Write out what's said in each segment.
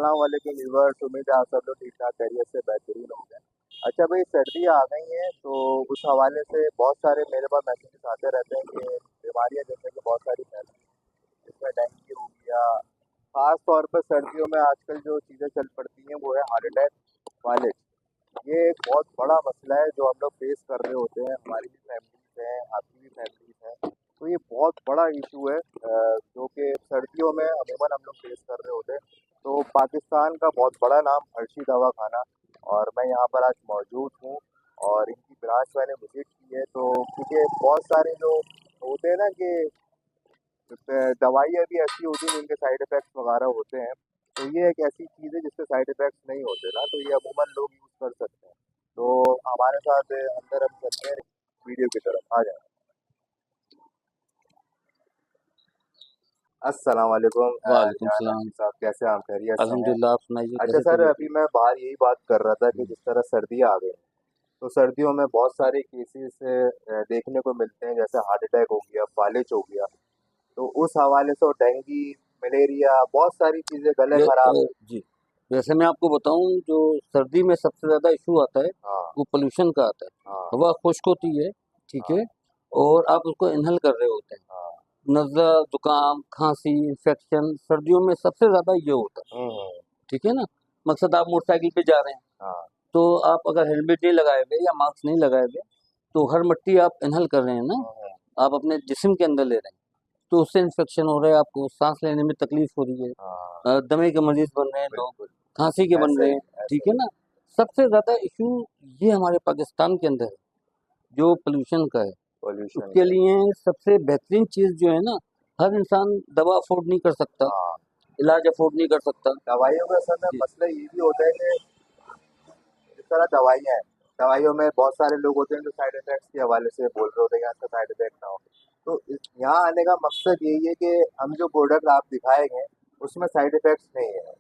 अस्सलाम वालेकुम व्यूअर्स। उम्मीद है आप सब लोग ठीक ठाक खैरियत से बेहतरीन होंगे। अच्छा भाई, सर्दियाँ आ गई हैं तो उस हवाले से बहुत सारे मेरे पास मैसेजेस आते रहते हैं कि बीमारियां जैसे कि बहुत सारी फैल रही हैं, जिसमें डेंगू हो गया। खास तौर पर सर्दियों में आजकल जो चीज़ें चल पड़ती हैं वो है हार्ट अटैक वाले। ये एक बहुत बड़ा मसला है जो हम लोग फेस कर रहे होते हैं, हमारी भी फैमिलीज हैं, आपकी भी फैमिलीज हैं। तो ये बहुत बड़ा इशू है जो कि सर्दियों में अमूमन हम लोग फेस कर रहे होते हैं। तो पाकिस्तान का बहुत बड़ा नाम अर्शी दवा खाना, और मैं यहाँ पर आज मौजूद हूँ और इनकी ब्रांच मैंने विजिट की है। तो क्योंकि बहुत सारे जो होते हैं ना कि दवाइयाँ भी ऐसी होती हैं जिनके साइड इफ़ेक्ट्स वगैरह होते हैं। तो ये एक ऐसी चीज़ है जिसके साइड इफ़ेक्ट्स नहीं होते ना, तो ये अमूमन लोग यूज़ कर सकते हैं। तो हमारे साथ अंदर हम चलते हैं वीडियो की तरफ, आ जाए। अस्सलाम वालेकुम वालेकुम जान सलाम। हाफिज़ साहब, कैसे हैं आप? खैरियत से हैं? अल्हम्दुलिल्लाह, आप सुनाइए अच्छा कैसे सर, तबीयत अभी है? मैं बाहर यही बात कर रहा था कि हुँ, जिस तरह सर्दियाँ आ गई हैं, तो सर्दियों में बहुत सारे केसेस देखने को मिलते हैं, जैसे हार्ट अटैक हो गया, फालिज हो गया। तो उस हवाले से, और डेंगू, मलेरिया, बहुत सारी चीज़ें, गले खराब। जी, वैसे मैं आपको बताऊँ जो सर्दी में सबसे ज़्यादा इश्यू आता है, हाँ, वो पॉल्यूशन का आता है। हाँ, हवा खुश्क होती है, ठीक हाँ, है? और आप उसको इन्हेल कर रहे होते हैं। हाँ। नज़ला, ज़ुकाम, खाँसी, इन्फेक्शन सर्दियों में सबसे ज़्यादा ये होता है, हुँ, ठीक है ना? मकसद आप मोटरसाइकिल पे जा रहे हैं, हाँ, तो आप अगर हेलमेट नहीं लगाए हुए या मास्क नहीं लगाए हुए, तो हर मिट्टी आप इन्हेल कर रहे हैं ना, हुँ, हुँ, आप अपने जिस्म के अंदर ले रहे हैं। तो उससे इन्फेक्शन हो रहा है, आपको सांस लेने में तकलीफ हो रही है, हाँ, दमे के मरीज बन रहे हैं लोग, बिल्कुल। खांसी के बन ऐसा रहे ही हैं, है, ऐसा ठीक है ही ना? सबसे ज़्यादा इशू ये हमारे पाकिस्तान के अंदर है, जो पोल्यूशन का है। पॉल्यूशन उसके का। लिए सबसे बेहतरीन चीज़ जो है ना, हर इंसान दवा अफोर्ड नहीं कर सकता, हाँ, इलाज अफोर्ड नहीं कर सकता। दवाइयों का असल में जी, मसला ये भी होता है कि जिस तरह दवाइयाँ हैं, दवाइयों में बहुत सारे लोग होते हैं जो साइड इफ़ेक्ट्स के हवाले से बोल रहे होते हैं कि इसका साइड इफ़ेक्ट ना हो। तो यहाँ आने का मकसद यही है कि हम जो प्रोडक्ट आप दिखाएंगे उसमें साइड इफ़ेक्ट्स नहीं है।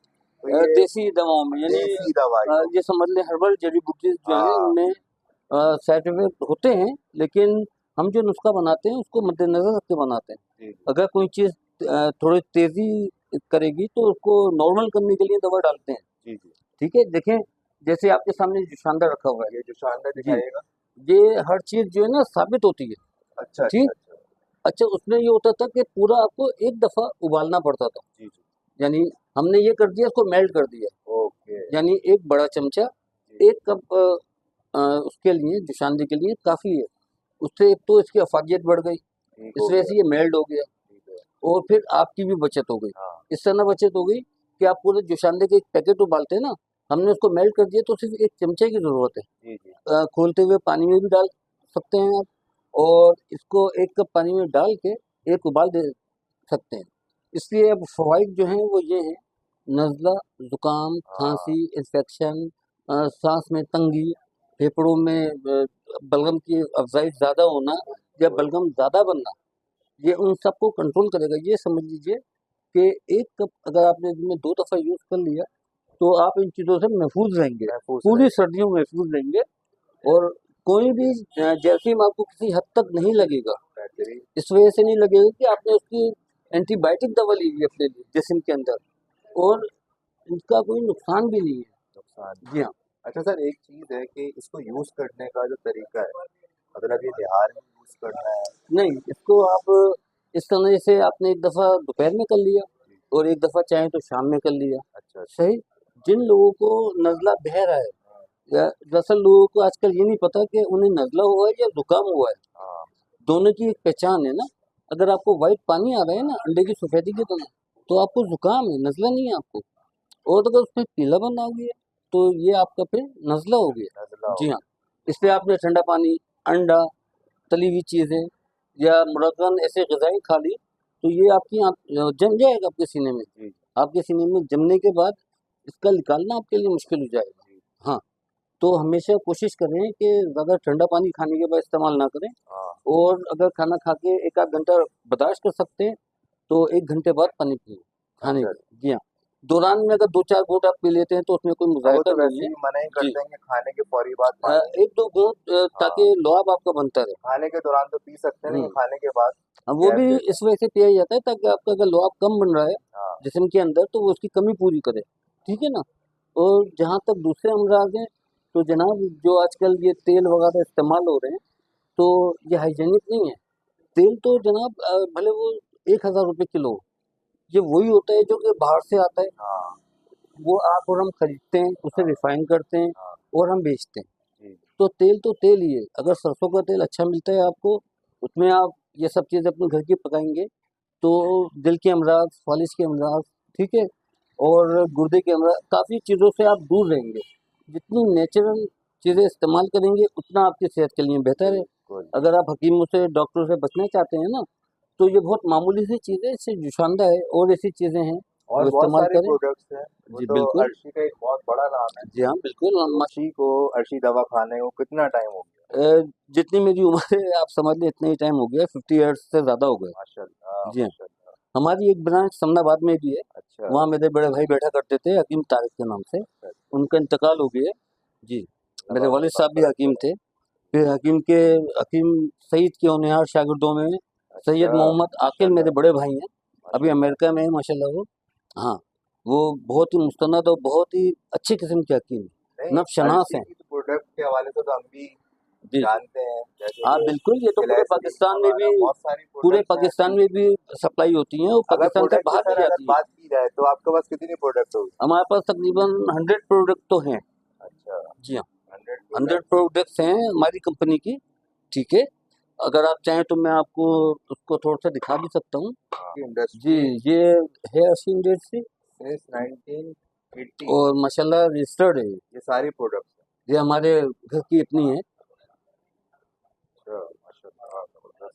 तो ये देसी दवाओं में यानी देसी दवाइयों में। ये समझ लें हर्बल जड़ी बूटीज जो हैं हाँ, उनमें साइड इफेक्ट होते हैं, लेकिन हम जो नुस्खा बनाते हैं उसको मद्देनज़र रख के बनाते हैं। जी, जी, अगर कोई चीज़ थोड़ी तेज़ी करेगी तो उसको नॉर्मल करने के लिए दवा डालते हैं, जी, जी। ठीक है? देखें, जैसे आपके सामने जो शानदार रखा हुआ है, ये जो शानदार जी, दिखाइएगा। ये हर चीज़ जो है ना साबित होती है, अच्छा, अच्छा, ठीक? अच्छा। अच्छा, उसमें ये होता था कि पूरा आपको एक दफ़ा उबालना पड़ता था, जी, जी। यानी हमने ये कर दिया, इसको मेल्ट कर दिया, ओके। यानी एक बड़ा चमचा, जी, 1 कप उसके लिए जुशांदे के लिए काफ़ी है। उससे एक तो इसकी अफ़ादियत बढ़ गई, ठीक इस हो वजह गया। से ये मेल्ट हो गया ठीक है। और फिर आपकी भी बचत हो गई। हाँ। इस तरह बचत हो गई कि आप पूरे जुशांदे के एक पैकेट उबालते हैं ना, हमने उसको मेल्ट कर दिया तो सिर्फ़ एक चमचे की ज़रूरत है। जी, जी। खोलते हुए पानी में भी डाल सकते हैं आप और इसको 1 कप पानी में डाल के एक उबाल दे सकते हैं। इसलिए अब फ़वाइद जो हैं वो ये हैं, नज़ला, ज़ुकाम, हाँ, खाँसी, इन्फेक्शन, साँस में तंगी, फेफड़ों में बलगम की अफ़ज़ाइश ज़्यादा होना या बिल्कुल। बलगम ज़्यादा बनना, ये उन सबको कंट्रोल करेगा। ये समझ लीजिए कि 1 कप अगर आपने दिन में 2 दफ़ा यूज़ कर लिया, तो आप इन चीज़ों से महफूज़ रहेंगे, महफूज़ पूरी रहेगा। सर्दियों में महफूज़ रहेंगे और कोई भी जरासीम आपको किसी हद तक नहीं लगेगा। बेहतरीन। इस वजह से नहीं लगेगा कि आपने उसकी एंटीबायोटिक दवा ली हुई है अपने लिए जिस्म के अंदर और इनका कोई नुकसान भी नहीं नुकसान है। जी नहीं। हाँ, अच्छा सर, एक चीज़ है कि इसको यूज़ करने का जो तरीका है, मतलब ये बिहार में यूज़ करना है। नहीं इसको आप इस तरह से आपने एक दफ़ा दोपहर में कर लिया जी, और एक दफ़ा चाहें तो शाम में कर लिया, अच्छा, अच्छा। सही। जिन लोगों को नज़ला बह रहा है हाँ, या दरअसल लोगों को आजकल ये नहीं पता कि उन्हें नज़ला हुआ है या ज़ुकाम हुआ है, हाँ, दोनों की एक पहचान है ना। अगर आपको व्हाइट पानी आ रहा है ना अंडे की सफ़ेदी की तरह, तो आपको ज़ुकाम है, नज़ला नहीं है आपको। और अगर उसमें पीलापन आ गया, तो ये आपका फिर नज़ला हो गया। नज़ला हो जी हाँ, गया। इसलिए आपने ठंडा पानी, अंडा, तली हुई चीज़ें या मुरक्कन ऐसे ग़िज़ाएँ खा ली, तो ये आपकी जम जाएगा आपके सीने में। जी, आपके सीने में जमने के बाद इसका निकालना आपके लिए मुश्किल हो जाएगा। जी। हाँ, तो हमेशा कोशिश करें कि ज़्यादा ठंडा पानी खाने के बाद इस्तेमाल ना करें हाँ, और अगर खाना खा के 1 आध घंटा बर्दाश्त कर सकते हैं, तो 1 घंटे बाद पानी पिएँ, खाने अच्छा। के। जी हाँ, दौरान में अगर 2-4 घूँट आप पी लेते हैं तो उसमें कोई हाँ, वो मुज़ायका तो नहीं वैसे है। ही मना ही जी, करते हैं कि खाने के फौरी बाद पानी। 1-2 घूँट हाँ, ताकि लुआब आपका बनता रहे। खाने के दौरान तो पी सकते हैं, लेकिन हुँ, खाने के बाद अब वो गैप भी देते हैं। इस वजह से पिया जाता है ताकि आपका अगर लुआब कम बन रहा है हाँ, जिस्म के अंदर, तो वो उसकी कमी पूरी करे। ठीक है ना। और जहाँ तक दूसरे अमराज हैं, तो जनाब जो आजकल ये तेल वगैरह इस्तेमाल हो रहे हैं, तो ये हाइजीनिक नहीं है। तेल तो जनाब भले वो 1000 रुपये किलो हो, ये वही होता है जो कि बाहर से आता है। हाँ। वो आप और हम खरीदते हैं, उसे हाँ। रिफाइन करते हैं हाँ। और हम बेचते हैं। जी। तो तेल ही है। अगर सरसों का तेल अच्छा मिलता है आपको, उसमें आप ये सब चीज़ अपने घर की पकाएंगे, तो दिल के अमराज, फालिज के अमराज, ठीक है, और गुर्दे के अमराज, काफ़ी चीज़ों से आप दूर रहेंगे। जितनी नेचुरल चीज़ें इस्तेमाल करेंगे, उतना आपकी सेहत के लिए बेहतर है। बिल्कुल। अगर आप हकीमों से, डॉक्टरों से बचना चाहते हैं ना, तो ये बहुत मामूली सी चीज़ें, इससे जुशांदा है और ऐसी चीज़ें हैं, और वो बहुत इस्तेमाल सारे करें। प्रोडक्ट्स हैं, वो जी, तो बिल्कुल। अर्शी का एक बहुत बड़ा नाम है। जी हाँ, बिल्कुल। तो अर्शी दवा खाने को कितना टाइम हो गया? अ, जितनी मेरी उम्र है आप समझ लें इतना ही टाइम हो गया, 50 ईयर्स से ज़्यादा हो गए। माशाल्लाह, जी हाँ। माशाल्लाह। हमारी एक ब्रांच समनाबाद में भी है, अच्छा। वहाँ मेरे बड़े भाई बैठा करते थे हकीम तारिक के नाम से, अच्छा। उनका इंतकाल हो गया। जी, मतलब मेरे आप वालिद साहब भी मग़फ़िरत हकीम करें। थे। फिर हकीम सईद के होनहार शागिर्दों में अच्छा। सैयद मोहम्मद आकिल मेरे माशाल्लाह, बड़े भाई हैं, अभी माशाल्लाह। अमेरिका में है माशाल्लाह वो। हाँ, वो बहुत ही मुस्तनद और बहुत ही अच्छे किस्म के हकीम हैं, नहीं, नफ़्शनास अर्शी हैं। की तो प्रोडक्ट के हवाले से तो हम भी जी, जी। जानते हैं, जैसे हाँ, कि बिल्कुल, ये तो ग्लेसरीन वगैरह बहुत सारी पूरे प्रोडक्ट्स हैं पाकिस्तान ऐसी। में भी सप्लाई होती हैं और अगर पाकिस्तान से प्रोडक्ट की बाहर भी सर अगर जाती हैं। बात की जाए तो आपके पास कितनी प्रोडक्ट होगी? हमारे पास तकरीबन 100 प्रोडक्ट तो हैं। अच्छा, जी हाँ, 100 100 प्रोडक्ट्स प्रोडक्ट्स हैं हमारी कंपनी की, ठीक है। अगर आप चाहें तो मैं आपको उसको थोड़ा-सा दिखा भी सकता हूँ। की जी, इंडस्ट्री ये है अर्शी इंडस्ट्री सिंस 1980। और माशाल्लाह रजिस्टर्ड है ये। ये सारी प्रोडक्ट्स हैं। ये हमारे घर की अपनी है। अच्छा, माशाल्लाह, ज़बरदस्त।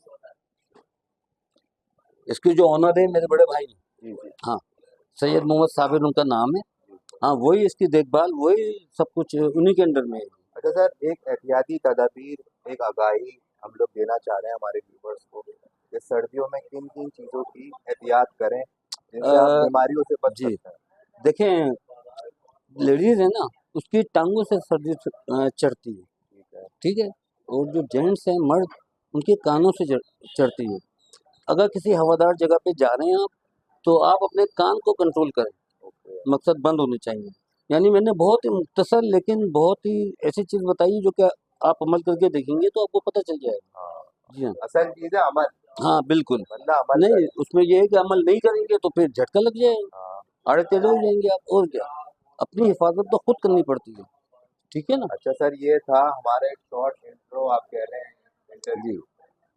इसके जो ओनर है मेरे बड़े भाई हैं। जी, जी, हाँ, सैयद मोहम्मद साबिर उनका नाम है। हाँ, वही इसकी देखभाल, वही सब कुछ उन्हीं के अंडर में है। अच्छा सर, एक एहतियाती तदाबीर, एक आगाही हम लोग देना चाह रहे हैं हमारे व्यूवर्स को कि सर्दियों में किन-किन चीज़ों की एहतियात करें, जिनसे आप अ, बीमारियों से बच जी, सकते हैं? देखें लेडीज़ है ना, उसकी टाँगों से सर्दी चढ़ती है, ठीक है। ठीक है? और जो जेंट्स हैं, मर्द, उनके कानों से चढ़ती है। अगर किसी हवादार जगह पे जा रहे हैं आप, तो आप अपने कान को कंट्रोल करें, ओके। मकसद बंद होने चाहिए। यानी मैंने बहुत ही मुख्तसर लेकिन बहुत ही ऐसी चीज़ बताई जो कि आप अमल करके देखेंगे तो आपको पता चल जाएगा। हाँ, जी हाँ। असल चीज़ है अमल, हाँ, बिल्कुल। बंदा अमल नहीं, करे। उसमें ये है कि अमल नहीं करेंगे तो फिर झटका लग जाएगा, हाँ। आड़े-टेढ़े हो जाएँगे आप, और क्या। अपनी हिफाज़त तो खुद करनी पड़ती है, ठीक है ना? अच्छा सर, ये था हमारा एक शॉर्ट इंट्रो आप कह रहे हैं जी। इंटरव्यू।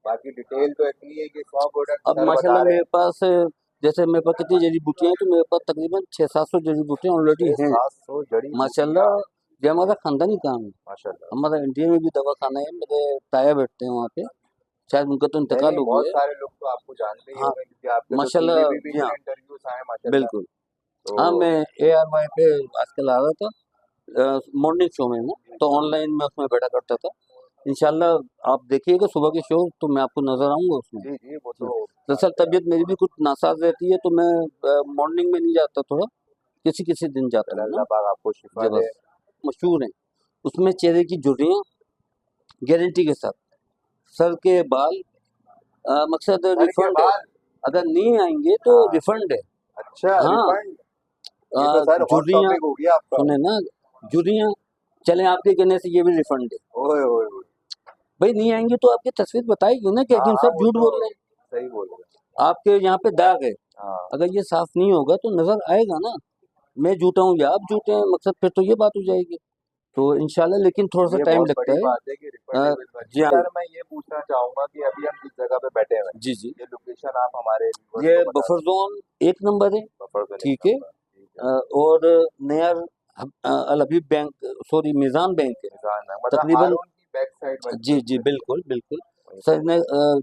बाकी डिटेल तो इतनी है कि 100 प्रोडक्ट अब सर बता माशाल्लाह रहे मेरे हैं। पास जैसे मेरे पास कितनी जड़ी-बूटियाँ हैं, तो मेरे पास तकरीबन 600-700 जड़ी-बूटियाँ ऑलरेडी हैं। 600-700 जड़ी माशाल्लाह, बूटियाँ। ये हमारा ख़ानदानी काम है। माशाल्लाह। हमारा इंडिया में भी दवाख़ाना है, मेरे ताया बैठते हैं वहाँ पे, शायद उनका तो नहीं, इंतकाल नहीं, हो बहुत गया है। सारे लोग तो आपको जानते ही हाँ, होंगे क्योंकि आपके तो माशाल्लाह, टीवी पे भी जी हाँ, इतने इंटरव्यूज़ आए माशाल्लाह। बिल्कुल। तो हाँ, मैं एआरवाई पे आजकल आ रहा था, मॉर्निंग शो में ना, जी, तो जी, ऑनलाइन मैं उसमें बैठा करता था। इंशाल्लाह आप देखिएगा सुबह के शो, तो मैं आपको नज़र आऊँगा उसमें। जी, जी, वो जी हाँ। तो दरअसल बात है। तबीयत मेरी भी कुछ नासाज़ रहती है, तो मैं मॉर्निंग में नहीं जाता थोड़ा, किसी-किसी दिन जाता चलो हूँ ना। अल्लाह पाक आपको शिफा जी दे। बस, मशहूर हैं। उसमें चेहरे की झुर्रियाँ गारंटी के साथ, सर के बाल मकसद सर के रिफंड है, बाल। अगर नहीं आएँगे तो हाँ। रिफंड है। अच्छा, हाँ, रिफंड। ये तो सर हॉट झुर्रियाँ, टॉपिक हो गया आपका। सुने ना, झुर्रियाँ, चलें आपके कहने से ये भी रिफंड है। ओए ओए ओए। भाई नहीं आएँगी तो आपकी तस्वीर बताएगी ना कि हाँ, हकीम हाँ, साहब वो झूठ तो बोल रहे हैं। सही बोल रहे आपके यहाँ पे दाग है, हैं। हाँ। अगर ये साफ नहीं होगा तो नज़र आएगा ना, मैं झूठा हूँ या आप झूठे हैं, मकसद फिर तो ये बात हो जाएगी। तो इंशाल्लाह लेकिन थोड़ा-सा ये टाइम बहुत लगता बड़ी है। बात है कि अ, रिफंडेबल जी वाली। हाँ, सर मैं ये पूछना चाहूँगा कि अभी हम जिस जगह पे बैठे हुए हैं, जी, जी। ये लोकेशन आप हमारे व्यूअर्स ये को बता बफर सकते ज़ोन 1 नंबर है, हैं? बफर एक ठीक है। नंबर। ठीक है। और नियर अल हबीब बैंक, सॉरी मीज़ान बैंक है, निशान है मतलब तकरीबन। हारून की बैक साइड वाली जी, जो जी, यूनिवर्सिटी बिल्कुल, बिल्कुल। वहीं पे। सर ने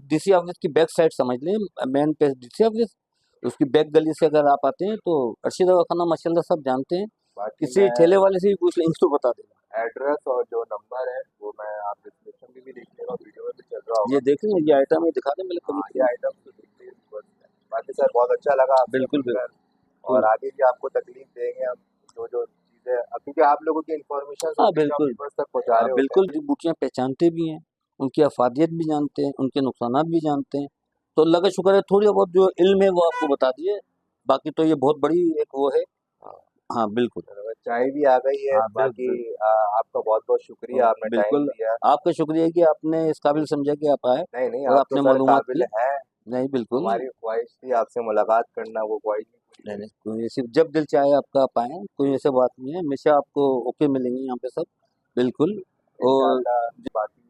डीसी ऑफ़िस की बैक साइड समझ लें, मेन पे डीसी ऑफ़िस, उसकी बैक गली से अगर आप आते हैं तो अर्शी दवाख़ाना माशाल्लाह सब जानते हैं। बाकी किसी मैं ठेले वाले से भी पूछ लेंगे तो बता देगा। एड्रेस और जो नंबर है वो मैं आप डिस्क्रिप्शन में भी देख लीजिएगा, वीडियो में भी चल रहा ये होगा। देख लें, ये आइटम है, दिखा दें मेरे हाँ, कमीज़ ये में। आइटम तो दिख रही है व्यूअर्स में। बाकी सर बहुत अच्छा लगा आपसे बिल्कुल, मिलकर और बिल्कुल। आगे भी आपको तकलीफ देंगे हम जो-जो चीज़ें क्योंकि आप लोगों की इन्फॉर्मेशंस हाँ, होती है जो हम बिल्कुल। व्यूअर्स तक पहुँचा रहे होते हैं। बिल्कुल बूटियाँ पहचानते भी हैं, उनकी अफ़ादियत भी जानते हैं, उनके नुकसानात भी जानते हैं। तो अल्लाह का शुक्र है थोड़ी बहुत जो इल्म है वो आपको बता दिए, बाकी तो ये बहुत बड़ी एक वो है, हाँ। हाँ बिल्कुल। चाय भी आ गई है। हाँ बाकी बिल्कुल आपका बहुत बहुत शुक्रिया, आपने टाइम बिल्कुल। दिया। आपका शुक्रिया कि आपने इस काबिल समझा कि आप आए नहीं नहीं, और आप तो आपने सर मालूमात काबिल की। हैं। नहीं बिल्कुल। हमारी ख्वाहिश थी आपसे मुलाकात करना, वो ख्वाहिश भी पूरी नहीं हुई। नहीं, कोई ऐसी जब दिल चाहे आपका आप आएँ, कोई ऐसी बात नहीं है, हमेशा आपको ओके मिलेंगे यहाँ पे सब, बिल्कुल। और इंशाल्लाह। बाकी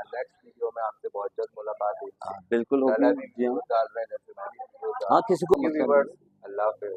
नेक्स्ट वीडियो में आपसे बहुत जल्द मुलाकात होगी। बिल्कुल कल होगी। अभी जी हाँ। वीडियो डाल रहे हैं, जैसे मैं भी वीडियो डाल हाँ, रहा किसी को हूँ। मसला नहीं व्यूवर्स, है। अल्लाह हाफिज।